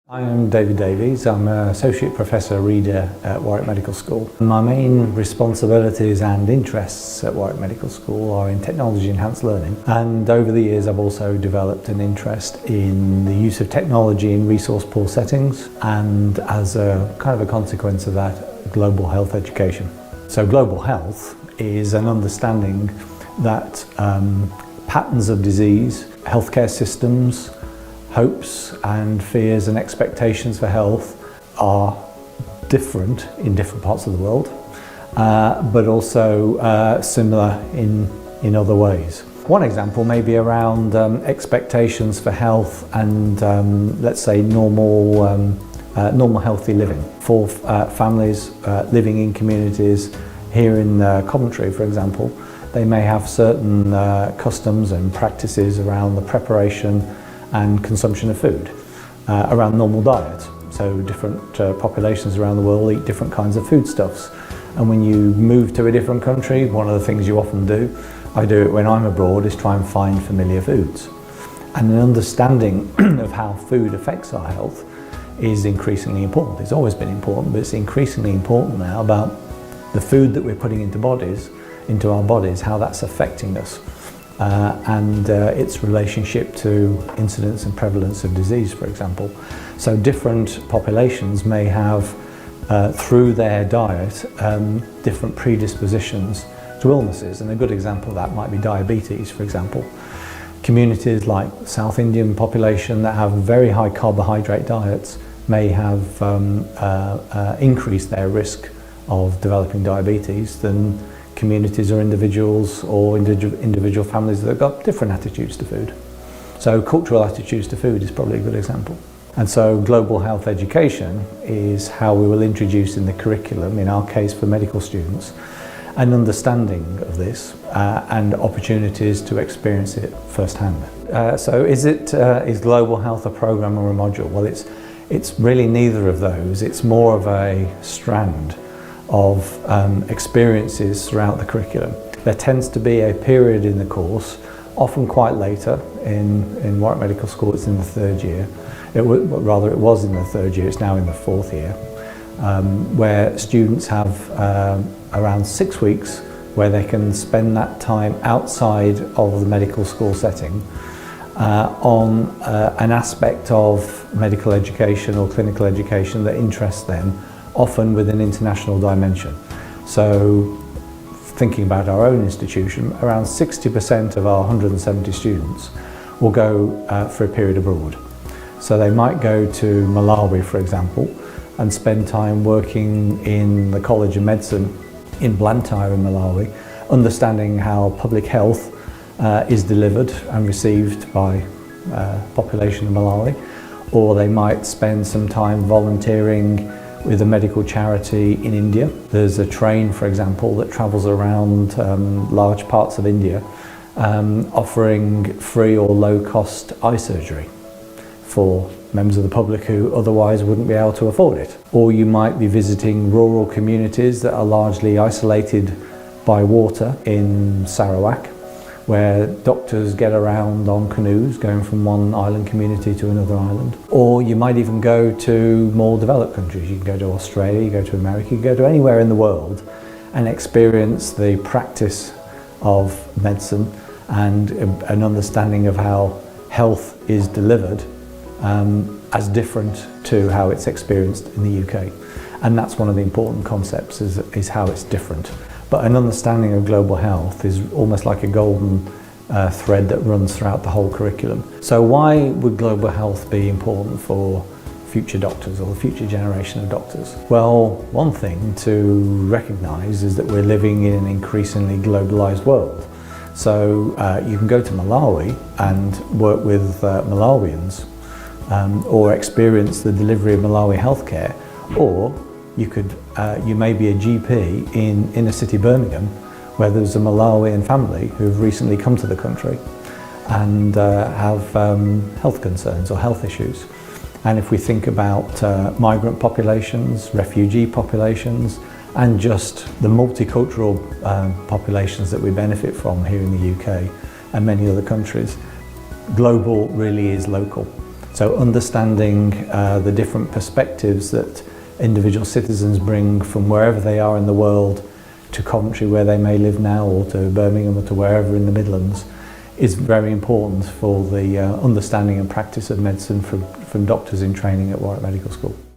I am David Davies. I'm an Associate Professor Reader at Warwick Medical School. My main responsibilities and interests at Warwick Medical School are in technology enhanced learning, and over the years I've also developed an interest in the use of technology in resource poor settings, and as a kind of a consequence of that, global health education. So global health is an understanding that patterns of disease, healthcare systems, hopes and fears and expectations for health are different in different parts of the world, but also similar in other ways. One example may be around expectations for health and let's say normal healthy living. For families living in communities here in Coventry, for example, they may have certain customs and practices around the preparation and consumption of food, around normal diet. So different populations around the world eat different kinds of foodstuffs. And when you move to a different country, one of the things you often do, I do it when I'm abroad, is try and find familiar foods. And an understanding of how food affects our health is increasingly important. It's always been important, but it's increasingly important now about the food that we're putting into our bodies, how that's affecting us. And its relationship to incidence and prevalence of disease, for example. So different populations may have, through their diet, different predispositions to illnesses. And a good example of that might be diabetes, for example. Communities like South Indian population that have very high carbohydrate diets may have increased their risk of developing diabetes than communities or individuals or individual families that have got different attitudes to food. So cultural attitudes to food is probably a good example. And so global health education is how we will introduce in the curriculum, in our case for medical students, an understanding of this and opportunities to experience it firsthand. So is global health a program or a module? Well, it's really neither of those. It's more of a strand of experiences throughout the curriculum. There tends to be a period in the course, often quite later in Warwick Medical School. It's in the third year. It was in the third year, it's now in the fourth year, where students have around 6 weeks where they can spend that time outside of the medical school setting on an aspect of medical education or clinical education that interests them, often with an international dimension. So thinking about our own institution, around 60% of our 170 students will go for a period abroad. So they might go to Malawi, for example, and spend time working in the College of Medicine in Blantyre in Malawi, understanding how public health is delivered and received by population of Malawi. Or they might spend some time volunteering with a medical charity in India. There's a train, for example, that travels around large parts of India, offering free or low-cost eye surgery for members of the public who otherwise wouldn't be able to afford it. Or you might be visiting rural communities that are largely isolated by water in Sarawak, where doctors get around on canoes going from one island community to another island. Or you might even go to more developed countries. You can go to Australia, you go to America, you can go to anywhere in the world and experience the practice of medicine and an understanding of how health is delivered as different to how it's experienced in the UK. And that's one of the important concepts, is how it's different. But an understanding of global health is almost like a golden thread that runs throughout the whole curriculum. So why would global health be important for future doctors or the future generation of doctors? Well, one thing to recognise is that we're living in an increasingly globalised world. So you can go to Malawi and work with Malawians or experience the delivery of Malawi healthcare, or you may be a GP in inner city Birmingham, where there's a Malawian family who've recently come to the country and have health concerns or health issues. And if we think about migrant populations, refugee populations, and just the multicultural populations that we benefit from here in the UK and many other countries, global really is local. So understanding the different perspectives that individual citizens bring from wherever they are in the world to Coventry, where they may live now, or to Birmingham, or to wherever in the Midlands, is very important for the understanding and practice of medicine from doctors in training at Warwick Medical School.